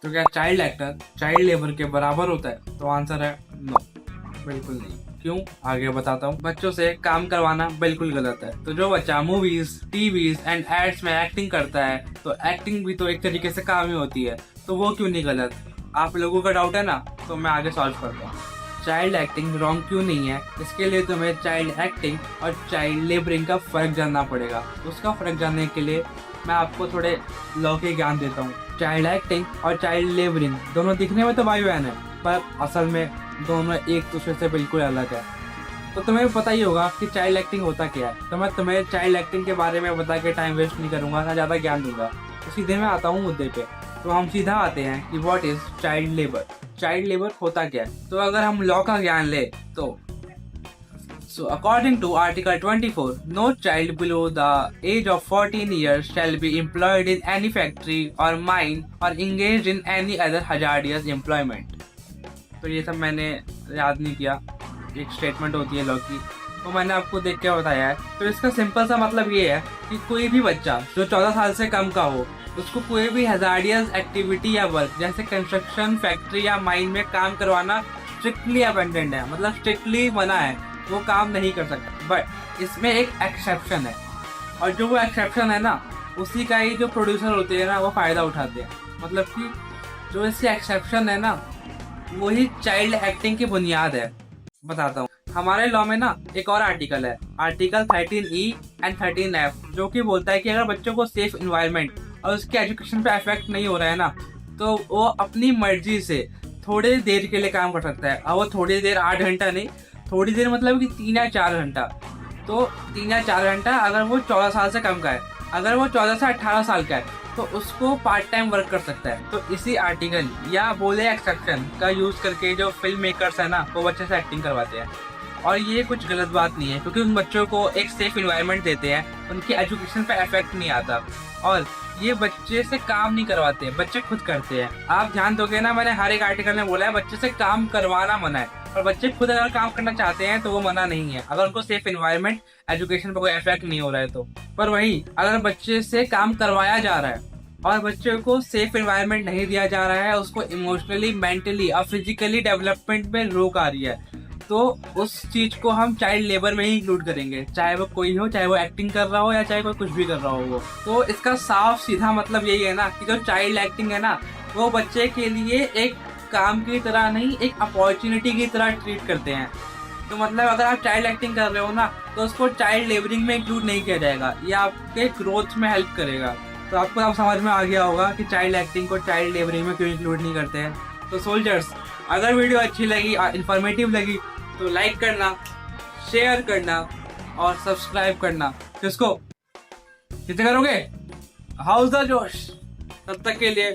तो क्या child actor child labour के बराबर होता है? तो आंसर है नो, बिल्कुल नहीं। क्यों? आगे बताता हूँ। बच्चों से काम करवाना बिल्कुल गलत है। तो जो बच्चा मूवीज, टीवीज एंड एड्स में एक्टिंग करता है, तो एक्टिंग भी तो एक तरीके से काम ही होती है, तो वो क्यों नहीं गलत? आप लोगों का डाउट है ना, तो मैं आगे सॉल्व करता हूँ। चाइल्ड एक्टिंग रॉन्ग क्यों नहीं है, इसके लिए तुम्हें चाइल्ड एक्टिंग और चाइल्ड लेबरिंग का फर्क जानना पड़ेगा। उसका फर्क जानने के लिए मैं आपको थोड़े लॉ के ज्ञान देता हूँ। चाइल्ड एक्टिंग और चाइल्ड लेबरिंग दोनों दिखने में तो भाई बहन है, पर असल में दोनों एक दूसरे से बिल्कुल अलग है। तो तुम्हें पता ही होगा कि चाइल्ड एक्टिंग होता क्या है। तो मैं तुम्हें चाइल्ड एक्टिंग के बारे में बता के टाइम वेस्ट नहीं करूंगा, ना ज़्यादा ज्ञान दूंगा। तो सीधे मैं आता हूँ मुद्दे पे। तो हम सीधा आते हैं कि what is child labour. Child labour होता क्या है? तो अगर हम लॉ का ज्ञान ले तो according to Article 24, no child below the age of 14 years shall be employed in any factory or mine or engaged in any other hazardous employment. तो ये सब मैंने याद नहीं किया, एक स्टेटमेंट होती है लॉ की, तो मैंने आपको देख के बताया है। तो इसका सिंपल सा मतलब ये है कि कोई भी बच्चा जो 14 साल से कम का हो, उसको कोई भी हैजार्डियस एक्टिविटी या वर्क जैसे कंस्ट्रक्शन, फैक्ट्री या माइन में काम करवाना स्ट्रिक्टली अबेंडेंड है, मतलब स्ट्रिक्टली मना है, वो काम नहीं कर सकता। बट इसमें एक एक्सेप्शन है, और जो वो एक्सेप्शन है ना, उसी का ही जो प्रोड्यूसर होते हैं ना, वो फायदा उठाते हैं। मतलब कि जो इसकी एक्सेप्शन है ना, वही चाइल्ड एक्टिंग की बुनियाद है। बताता हूँ। हमारे लॉ में ना एक और आर्टिकल है, आर्टिकल 13E एंड 13F, जो कि बोलता है कि अगर बच्चों को सेफ इन्वायरमेंट और उसके एजुकेशन पे इफेक्ट नहीं हो रहा है ना, तो वो अपनी मर्जी से थोड़ी देर के लिए काम कर सकता है। और वो थोड़ी देर 8 घंटा नहीं, थोड़ी देर मतलब कि 3 या 4 घंटा। तो 3 या 4 घंटा अगर वो 14 साल से कम का है, अगर वो 14 से 18 साल का है, तो उसको पार्ट टाइम वर्क कर सकता है। तो इसी आर्टिकल या बोले एक्सेप्शन का यूज करके जो फिल्म मेकर्स है ना, वो बच्चे से एक्टिंग करवाते हैं। और ये कुछ गलत बात नहीं है, क्योंकि उन बच्चों को एक सेफ इन्वायरमेंट देते हैं, उनकी एजुकेशन पे इफेक्ट नहीं आता, और ये बच्चे से काम नहीं करवाते, बच्चे खुद करते हैं। आप ध्यान दोगे ना, मैंने हर एक आर्टिकल में बोला है बच्चे से काम करवाना मना है, और बच्चे खुद अगर काम करना चाहते हैं तो वो मना नहीं है, अगर उनको सेफ इन्वायरमेंट, एजुकेशन पर कोई इफेक्ट नहीं हो रहा है तो। पर वही अगर बच्चे से काम करवाया जा रहा है और बच्चे को सेफ इन्वायरमेंट नहीं दिया जा रहा है, उसको इमोशनली, मेंटली और फिजिकली डेवलपमेंट में रोक आ रही है, तो उस चीज को हम चाइल्ड लेबर में ही इंक्लूड करेंगे, चाहे वो कोई हो, चाहे वो एक्टिंग कर रहा हो या चाहे कोई कुछ भी कर रहा हो वो। तो इसका साफ सीधा मतलब यही है ना कि जो चाइल्ड एक्टिंग है ना, वो बच्चे के लिए एक काम की तरह नहीं, एक अपॉर्चुनिटी की तरह ट्रीट करते हैं। तो मतलब अगर आप चाइल्ड एक्टिंग कर रहे हो ना, तो उसको चाइल्ड लेबरिंग में इंक्लूड नहीं किया जाएगा, ये आपके ग्रोथ में हेल्प करेगा। तो आपको अब समझ में आ गया होगा कि चाइल्ड एक्टिंग को चाइल्ड लेबरिंग में क्यों इंक्लूड नहीं करते हैं। तो सोल्जर्स, अगर वीडियो अच्छी लगी, इंफॉर्मेटिव लगी, तो लाइक करना, शेयर करना और सब्सक्राइब करना। किसको कितने करोगे? हाउस द जोश। तब तक के लिए